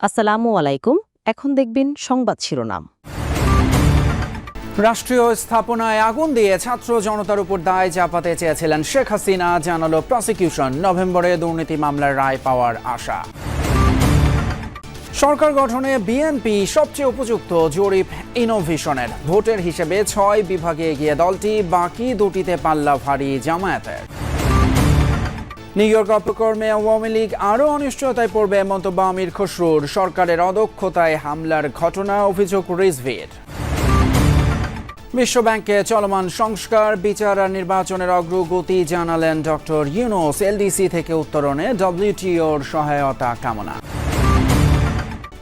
আসসালামু আলাইকুম। এখন দেখবেন সংবাদ শিরোনাম। রাষ্ট্রীয় স্থাপনায় আগুন দিয়ে ছাত্র জনতার উপর দায় চাপাতে চেয়েছিলেন শেখ হাসিনা, জানালো প্রসিকিউশন। নভেম্বরে দুর্নীতি মামলার রায় পাওয়ার আশা। সরকার গঠনে বিএনপি সবচেয়ে উপযুক্ত, জরিপ ইনোভেশনের। ভোটের হিসেবে 6 বিভাগে এগিয়ে দলটি, বাকি দুটিতে পাল্লা ভারী জামায়াতের। নিউ ইয়র্ক অপকর্মে আওয়ামী লীগ আরও অনিশ্চয়তায় পড়বে, মন্তব্য আমির খসরুর। সরকারের অদক্ষতায় হামলার ঘটনা, অভিযোগ রিজভির। বিশ্বব্যাংকে চলমান সংস্কার, বিচার আর নির্বাচনের অগ্রগতি জানালেন ডক্টর ইউনূস। এলডিসি থেকে উত্তরণে ডব্লিউটিওর সহায়তা কামনা।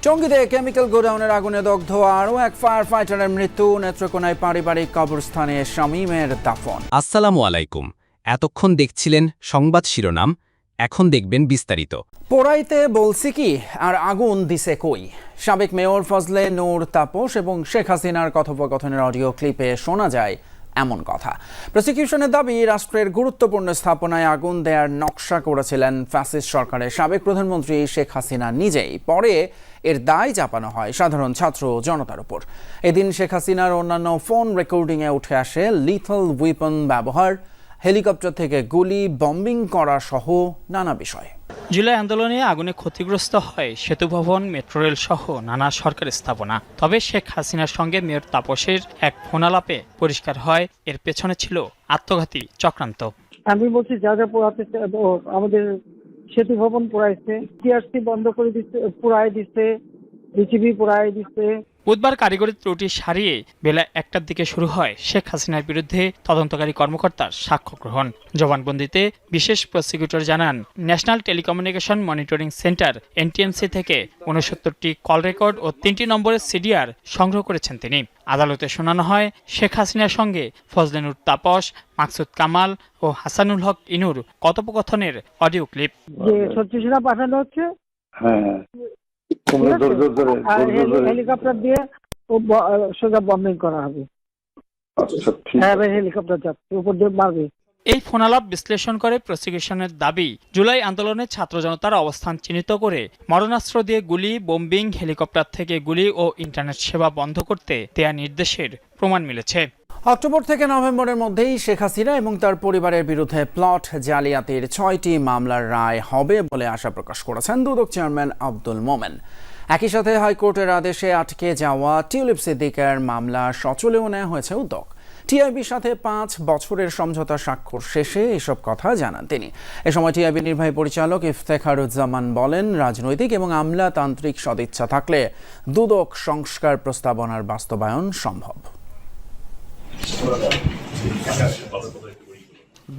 টঙ্গীতে কেমিক্যাল গোডাউনের আগুনে দগ্ধ আরও এক ফায়ার ফাইটারের মৃত্যু। নেত্রকোনায় পারিবারিক কবরস্থানে শামীমের দাফন। আসসালামু আলাইকুম। এতক্ষণ দেখছিলেন সংবাদ শিরোনাম, এখন দেখবেন বিস্তারিত। পোড়াইতে বলছি কি আর আগুন দিছে কই? সাবেক মেয়র ফজলে নূর তাপস এবং শেখ হাসিনার কথোপকথনের অডিও ক্লিপে শোনা যায় এমন কথা। প্রসিকিউশনের দাবি, রাষ্ট্রের গুরুত্বপূর্ণ স্থাপনায় আগুন দেওয়ার নকশা করেছিলেন ফ্যাসিস্ট সরকারের সাবেক প্রধানমন্ত্রী শেখ হাসিনা নিজেই। পরে এর দায় চাপানো হয় সাধারণ ছাত্র জনতার উপর। এদিন শেখ হাসিনার অন্যান্য ফোন রেকর্ডিংয়ে উঠে আসে লিথল উইপন ব্যবহার, হেলিকপ্টার থেকে গুলি, বম্বিং করা সহ নানা বিষয়। জুলাই আন্দোলনে আগুনে ক্ষতিগ্রস্ত হয় সেতু ভবন, মেট্রো রেল সহ নানা সরকারি স্থাপনা। তবে শেখ হাসিনার সঙ্গে মেয়র তাপসের এক ফোনালাপে পরিষ্কার হয় এর পেছনে ছিল আত্মঘাতী চক্রান্ত। আমি বলছি যা যা পোড়াতে, আমাদের সেতু ভবন পোড়াইছে, টিআরসি বন্ধ করে দিচ্ছে, পোড়াই দিচ্ছে, বিসিবি পোড়াই দিচ্ছে। বুধবার কারিগরি ত্রুটি সারিয়ে বেলা 1টার দিকে শুরু হয় শেখ হাসিনার বিরুদ্ধে তদন্তকারী কর্মকর্তার সাক্ষ্য গ্রহণ। জবানবন্দিতে বিশেষ প্রসিকিউটর জানান, national telecommunication monitoring centre NTMC থেকে 69টি কল রেকর্ড ও 3টি নম্বরের সিডিআর সংগ্রহ করেছেন তিনি। আদালতে শোনানো হয় শেখ হাসিনার সঙ্গে ফজলে নূর তাপস, মাকসুদ কামাল ও হাসানুল হক ইনুর কথোপকথনের অডিও ক্লিপ। যে সত্যিটা পাঠানো হচ্ছে, হেলিকপ্টার দিয়ে সোজা বম্বিং করা হবে। হেলিকপ্টার যাচ্ছে, উপর দিয়ে মারবে। এই ফোনালাপ বিশ্লেষণ করে প্রসিকিউশনের দাবি, জুলাই আন্দোলনে ছাত্র জনতার অবস্থান চিহ্নিত করে মরণাস্ত্র দিয়ে গুলি, বোম্বিং, হেলিকপ্টার থেকে গুলি ও ইন্টারনেট সেবা বন্ধ করতে দেয়া নির্দেশের প্রমাণ মিলেছে। অক্টোবর থেকে নভেম্বরের মধ্যেই শেখ হাসিনা এবং তার পরিবারের বিরুদ্ধে প্লট জালিয়াতির 6টি মামলার রায় হবে বলে আশা প্রকাশ করেছেন দুদক চেয়ারম্যান আব্দুল মোমেন। একই সাথে হাইকোর্টের আদেশে আটকে যাওয়া টিউলিপ সিদ্দিকার মামলা সচলেও নেওয়া হয়েছে উদ্যোগ। টিআইবির সাথে 5 বছরের সমঝোতা স্বাক্ষর শেষে এসব কথা জানান তিনি। এ সময় টিআইবির নির্বাহী পরিচালক ইফতেখারুজ্জামান বলেন, রাজনৈতিক এবং আমলাতান্ত্রিক সদিচ্ছা থাকলে দুদক সংস্কার প্রস্তাবনার বাস্তবায়ন সম্ভব।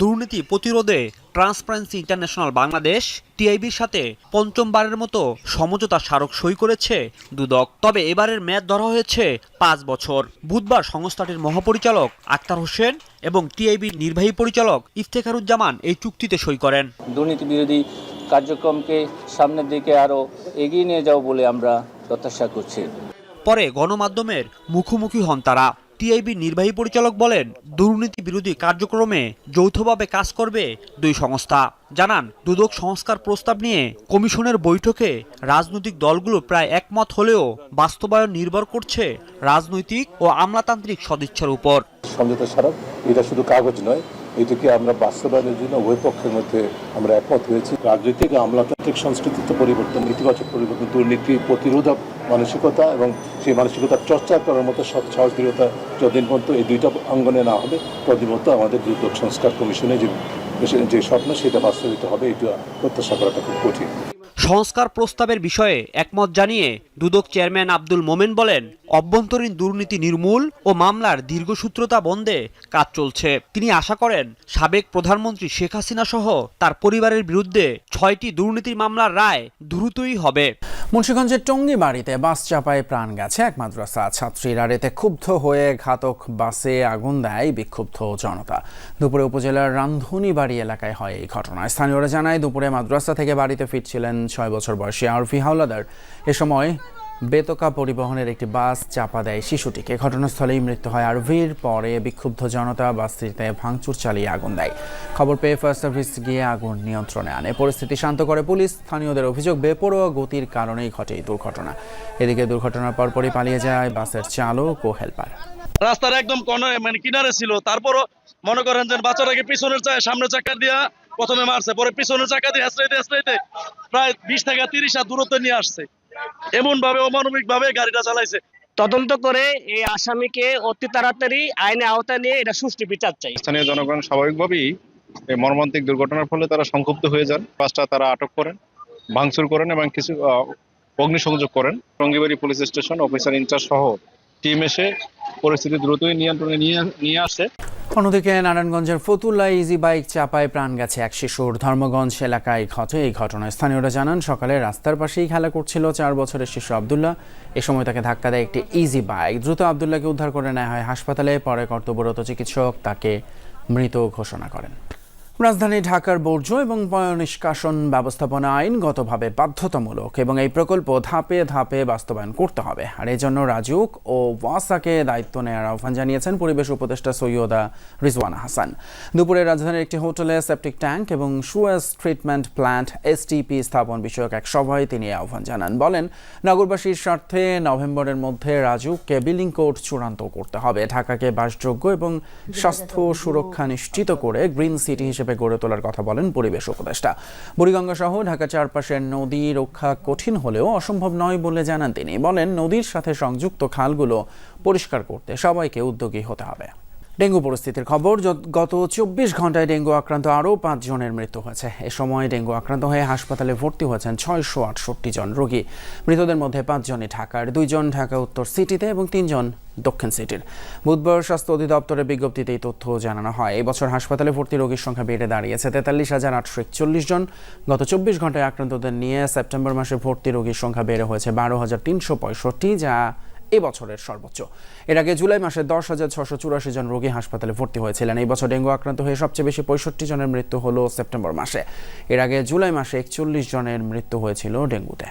দুর্নীতি প্রতিরোধে ট্রান্সপারেন্সি ইন্টারন্যাশনাল বাংলাদেশ টিআইবির সাথে পঞ্চমবারের মতো সমঝোতা স্মারক সই করেছে দুদক। তবে এবারের মেয়াদ ধরা হয়েছে 5 বছর। বুধবার সংস্থাটির মহাপরিচালক আক্তার হোসেন এবং টিআইবির নির্বাহী পরিচালক ইফতেখারুজ্জামান এই চুক্তিতে সই করেন। দুর্নীতি বিরোধী কার্যক্রমকে সামনের দিকে আরও এগিয়ে নিয়ে যাও বলে আমরা প্রত্যাশা করছি। পরে গণমাধ্যমের মুখোমুখি হন তারা। টিআইবির নির্বাহী পরিচালক বলেন, দুর্নীতি বিরোধী কার্যক্রমে যৌথভাবে কাজ করবে 2 সংস্থা। জানান, দুদক সংস্কার প্রস্তাব নিয়ে কমিশনের বৈঠকে রাজনৈতিক দলগুলো প্রায় একমত হলেও বাস্তবায়ন নির্ভর করছে রাজনৈতিক ও আমলাতান্ত্রিক সদিচ্ছার উপর। সমঝোতা স্মারক এটা শুধু কাগজ নয়, এটাকে আমরা বাস্তবায়নের জন্য উভয় পক্ষের মধ্যে আমরা একমত হয়েছি। রাজনৈতিক আমলাতান্ত্রিক সংস্কৃতিতে পরিবর্তন, ইতিবাচক পরিবর্তন, দুর্নীতি প্রতিরোধক মানসিকতা এবং সেই মানসিকতার চর্চা করার মতো সাহসিকতা যতদিন পর্যন্ত এই 2টা অঙ্গনে না হবে, ততদিন পর্যন্ত আমাদের দুদক সংস্কার কমিশনে যে স্বপ্ন সেটা বাস্তবিত হবে, এটা প্রত্যাশা করাটা খুব কঠিন। সংস্কার প্রস্তাবের বিষয়ে একমত জানিয়ে দুদক চেয়ারম্যান আব্দুল মোমেন বলেন, অভ্যন্তরীণ দুর্নীতি নির্মূল ও মামলার দীর্ঘসূত্রতা বন্ধে কাজ চলছে। তিনি আশা করেন, সাবেক প্রধানমন্ত্রী শেখ হাসিনা সহ তার পরিবারের বিরুদ্ধে 6টি দুর্নীতির মামলার রায় দ্রুতই হবে। মুন্সিগঞ্জের টঙ্গী বাড়িতে বাস চাপায় প্রাণ গেছে এক মাদ্রাসা ছাত্রীর। আর এতে ক্ষুব্ধ হয়ে ঘাতক বাসে আগুন দেয় বিক্ষুব্ধ জনতা। দুপুরে উপজেলার রান্ধুনীবাড়ি এলাকায় হয় এই ঘটনা। স্থানীয়রা জানায়, দুপুরে মাদ্রাসা থেকে বাড়িতে ফিরছিলেন 6 বছর বয়সী আরফি হাওলাদার। এ সময় বেতকা পরিবহনের একটি বাস চাপা দেয় শিশুটিকে। ঘটনাস্থলেই মৃত্যু হয় আরভির। পরে বিক্ষুব্ধ জনতা বাসটিতে ভাঙচুর চালিয়ে আগুন দেয়। খবর পেয়ে ফায়ার সার্ভিস গিয়ে আগুন নিয়ন্ত্রণে আনে। পরিস্থিতি শান্ত করে পুলিশ। স্থানীয়দের অভিযোগ, বেপরোয়া গতির কারণেই ঘটে এই দুর্ঘটনা। এদিকে দুর্ঘটনার পরপরই পালিয়ে যায় বাসের চালক ও হেলপার। রাস্তার একদম কিনারে ছিল, তারপরও মনে করেন যে বাচ্চাটাকে পিছনের সামনের চাকা দিয়া প্রথমে মারছে, পরে পিছনের চাকা দিয়ে হেসড়াইতে প্রায় 20 থেকে 30 হাত দূরত্বে নিয়ে আসছে। এমন ভাবে অমানবিক ভাবে গাড়িটা চালাইছে। তদন্ত করে এই আসামিকে অতি তাড়াতাড়ি আইনে আওতায় নিয়ে এটা সুষ্ঠু বিচার চাই। স্থানীয় জনগণ স্বাভাবিকভাবেই এই মর্মান্তিক দুর্ঘটনার ফলে তারা সংক্ষুব্ধ হয়ে যান। বাসটা তারা আটক করেন, ভাঙচুর করেন এবং কিছু অগ্নিসংযোগ করেন। Tongibari police station officer in charge সহ টিম এসে পরিস্থিতি দ্রুতই নিয়ন্ত্রণে নিয়ে আসে। অন্যদিকে নারায়ণগঞ্জের ফতুল্লায় ইজি বাইক চাপায় প্রাণ গেছে এক শিশুর। ধর্মগঞ্জ এলাকায় ঘটে এই ঘটনায়। স্থানীয়রা জানান, সকালে রাস্তার পাশেই খেলা করছিল 4 বছরের শিশু আব্দুল্লাহ। এ সময় তাকে ধাক্কা দেয় একটি ইজি বাইক। দ্রুত আব্দুল্লাহকে উদ্ধার করে নেওয়া হয় হাসপাতালে। পরে কর্তব্যরত চিকিৎসক তাকে মৃত ঘোষণা করেন। রাজধানী ঢাকার বর্জ্য এবং নিষ্কাশন ব্যবস্থাপনা আইনগতভাবে বাধ্যতামূলক এবং এই প্রকল্প ধাপে ধাপে বাস্তবায়ন করতে হবে। আর এই জন্য রাজুক ও ওয়াসাকে দায়িত্ব নেওয়ার আহ্বান জানিয়েছেন পরিবেশ উপদেষ্টা সৈয়দা রিজওয়ানা হাসান। দুপুরে রাজধানীর একটি হোটেলে সেপটিক ট্যাঙ্ক এবং সুয়েজ ট্রিটমেন্ট প্ল্যান্ট এসটিপি স্থাপন বিষয়ক এক সভায় তিনি আহ্বান জানান। বলেন, নগরবাসীর স্বার্থে নভেম্বরের মধ্যে রাজুককে বিল্ডিং কোড চূড়ান্ত করতে হবে। ঢাকাকে বাসযোগ্য এবং স্বাস্থ্য সুরক্ষা নিশ্চিত করে গ্রিন সিটি হিসেবে গড়ে তোলার কথা বলেন পরিবেশ উপদেষ্টা। বুড়িগঙ্গা সহ ঢাকা চারপাশের নদী রক্ষা কঠিন হলেও অসম্ভব নয় বলে জানান তিনি। বলেন, নদীর সাথে সংযুক্ত খালগুলো পরিষ্কার করতে সবাইকে উদ্যোগী হতে হবে। ডেঙ্গু পরিস্থিতির খবর। গত 24 ঘন্টায় ডেঙ্গু আক্রান্ত আরও 5 জনের মৃত্যু হয়েছে। এ সময় ডেঙ্গু আক্রান্ত হয়ে হাসপাতালে ভর্তি হয়েছেন 668 জন রোগী। মৃতদের মধ্যে 5 জনই ঢাকার, 2 জন ঢাকা উত্তর সিটিতে এবং 3 জন দক্ষিণ সিটির। বুধবার স্বাস্থ্য অধিদপ্তরের বিজ্ঞপ্তিতে এই তথ্য জানানো হয়। এই বছর হাসপাতালে ভর্তি রোগীর সংখ্যা বেড়ে দাঁড়িয়েছে 43,841 জন। গত 24 ঘন্টায় আক্রান্তদের নিয়ে সেপ্টেম্বর মাসে ভর্তি রোগীর সংখ্যা বেড়ে হয়েছে 12,365, যা এ বছরের সর্বোচ্চ। এর আগে জুলাই মাসে 10,684 জন রোগী হাসপাতালে ভর্তি হয়েছিলেন। এই বছর ডেঙ্গু আক্রান্ত হয়ে সবচেয়ে বেশি 65 জনের মৃত্যু হলো সেপ্টেম্বর মাসে। এর আগে জুলাই মাসে 41 জনের মৃত্যু হয়েছিল ডেঙ্গুতে।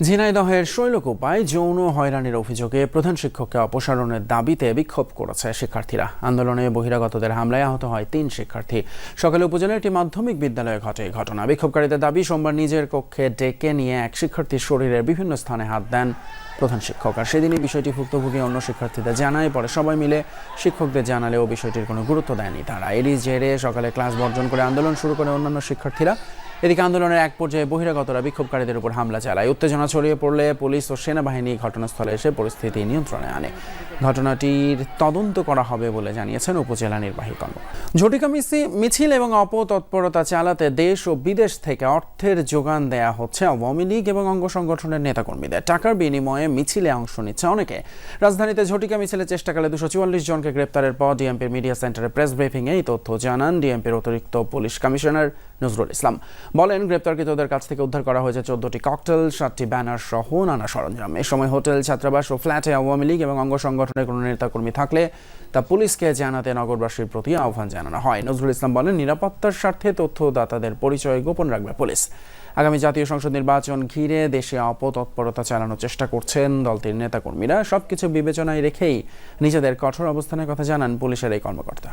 ঝিনাইদহের শৈলকুপায় যৌন হয়রানির অভিযোগে প্রধান শিক্ষককে অপসারণের দাবিতে বিক্ষোভ করেছে শিক্ষার্থীরা। আন্দোলনে বহিরাগতদের হামলায় আহত হয় 3 শিক্ষার্থী। সকালে উপজেলার একটি মাধ্যমিক বিদ্যালয়ে ঘটে এই ঘটনা। বিক্ষোভকারীদের দাবি, সোমবার নিজের কক্ষে ডেকে নিয়ে এক শিক্ষার্থীর শরীরের বিভিন্ন স্থানে হাত দেন প্রধান শিক্ষক। আর সেদিনই বিষয়টি ভুক্তভোগী অন্য শিক্ষার্থীদের জানায়। পরে সবাই মিলে শিক্ষকদের জানালেও বিষয়টির কোনো গুরুত্ব দেয়নি তারা। এরই জেরে সকালে ক্লাস বর্জন করে আন্দোলন শুরু করে অন্যান্য শিক্ষার্থীরা। এদিকে আন্দোলনের এক পর্যায়ে বহিরাগতরা বিক্ষোভকারীদের উপর হামলা চালায়। উত্তেজনা ছড়িয়ে পড়লে পুলিশ ও সেনাবাহিনী ঘটনাস্থলে এসে পরিস্থিতি নিয়ন্ত্রণে আনে। ঘটনাটির তদন্ত করা হবে বলে জানিয়েছেন উপজেলা নির্বাহী কর্মকর্তা। ঝটিকা মিছিল এবং অপতৎপরতা চালাতে দেশ ও বিদেশ থেকে অর্থের যোগান দেয়া হচ্ছে আওয়ামী লীগ এবং অঙ্গ সংগঠনের নেতাকর্মীদের। টাকার বিনিময়ে মিছিলে অংশ নিচ্ছে অনেকে। রাজধানীতে ঝটিকা মিছিলের চেষ্টাকালে 244 জনকে গ্রেপ্তারের পর ডিএমপির মিডিয়া সেন্টারে প্রেস ব্রিফিংয়ে এই তথ্য জানান ডিএমপির অতিরিক্ত পুলিশ কমিশনার নজরুল ইসলাম। বলেন, গ্রেপ্তারকৃতদের কাছ থেকে উদ্ধার করা হয়েছে 14টি ককটেল, 7টি ব্যানার সহ নানা সরঞ্জাম। এ সময় হোটেল, ছাত্রাবাস ও ফ্ল্যাটে আওয়ামী লীগ এবং অঙ্গ সংগঠনের কোনো নেতাকর্মী থাকলে তা পুলিশকে জানাতে নগরবাসীর প্রতি আহ্বান জানানো হয়। নজরুল ইসলাম বলেন, নিরাপত্তার স্বার্থে তথ্যদাতাদের পরিচয় গোপন রাখবে পুলিশ। আগামী জাতীয় সংসদ নির্বাচন ঘিরে দেশে অপতৎপরতা চালানোর চেষ্টা করছেন দলটির নেতাকর্মীরা। সবকিছু বিবেচনায় রেখেই নিজেদের কঠোর অবস্থানের কথা জানান পুলিশের এই কর্মকর্তা।